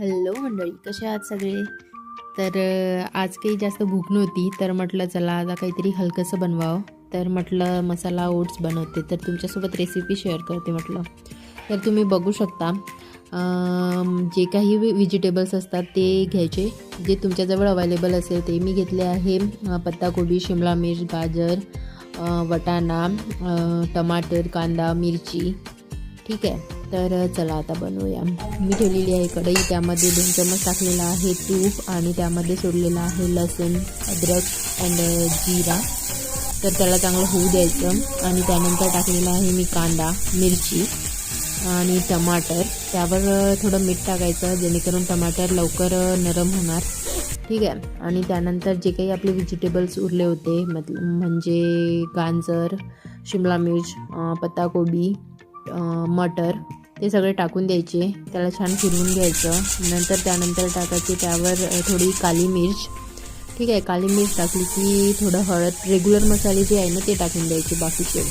Hello मंडळी, कसे आहात सगळे? तर आज काही जास्त भूक नव्हती, तर म्हटलं चला आता काहीतरी हलकंसं बनवावं. तर म्हटलं मसाला ओट्स बनवते, तर तुमच्यासोबत रेसिपी शेअर करते म्हटलं. तर तुम्ही बघू शकता जे काही व्हेजिटेबल्स असतात ते घ्यायचे, जे तुमच्याजवळ अवेलेबल असेल ते. मी घेतले आहे पत्ताकोबी, शिमला मिर्च, गाजर, वाटाणा, टमाटर, कांदा, मिरची. ठीक आहे, तर चला आता बनवूया. मी ठेवलेली आहे कढई, त्यामध्ये 2 चम्मच टाकलेला आहे तूप आणि त्यामध्ये सोडलेला आहे लसूण, अद्रक अँड जिरा. तर त्याला चांगलं होऊ द्यायचं आणि त्यानंतर टाकलेला आहे मी कांदा, मिरची आणि टमाटर. त्यावर थोडं मीठ टाकायचं जेणेकरून टमाटर लवकर नरम होणार. ठीक आहे, आणि त्यानंतर जे काही आपले व्हेजिटेबल्स उरले होते म्हणजे गाजर, शिमला मिर्च, पत्ताकोबी, मटर, ते सगळे टाकून द्यायचे. त्याला छान फिरवून घ्यायचं. नंतर त्यानंतर टाकायचे त्यावर थोडी काली मिर्च. ठीक आहे, काली मिर्च टाकली की थोडं हळद, रेग्युलर मसाले जे आहे ना ते टाकून द्यायचे, बाकीचे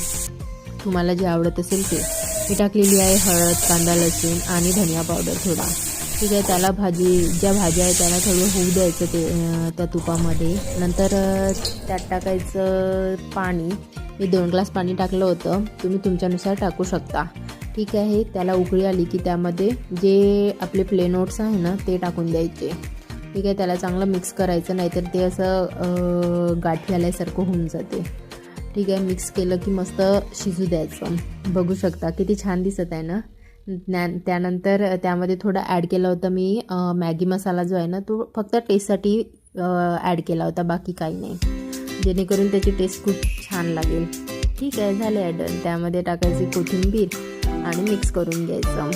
तुम्हाला जे आवडत असेल ते. मी टाकलेली आहे हळद, कांदा, लसूण आणि धनिया पावडर थोडा. ठीक आहे, त्याला ज्या भाज्या आहेत त्याला थोडं होऊ द्यायचं ते त्या तुपामध्ये. नंतर त्यात टाकायचं पाणी. मी 2 ग्लास पाणी टाकलं होतं, तुम्ही तुमच्यानुसार टाकू शकता. ठीक आहे, त्याला उकळी आली की त्यामध्ये जे आपले प्लेन ओट्स आहे ना ते टाकून द्यायचे. ठीक आहे, त्याला चांगलं मिक्स करायचं, नाहीतर ते असं गाठी आल्यासारखं होऊन जाते. ठीक आहे, मिक्स केलं की मस्त शिजू द्यायचं. बघू शकता किती छान दिसत आहे ना. त्यानंतर त्यामध्ये थोडं ॲड केलं होतं मी मॅगी मसाला जो आहे ना तो फक्त टेस्टसाठी ॲड केला होता, बाकी काही नाही, जेणेकरून त्याची टेस्ट खूप छान लागेल. ठीक आहे, झाले ॲड. त्यामध्ये टाकायची कोथिंबीर आणि मिक्स करून घ्यायचं.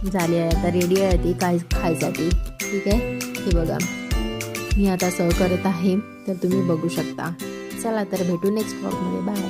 झाली आहे आता, रेडी आहे ती खायसाठी. ठीक आहे, हे बघा मी आता सर्व करत आहे, तर तुम्ही बघू शकता. चला तर भेटू नेक्स्ट व्लॉगमध्ये. बाय.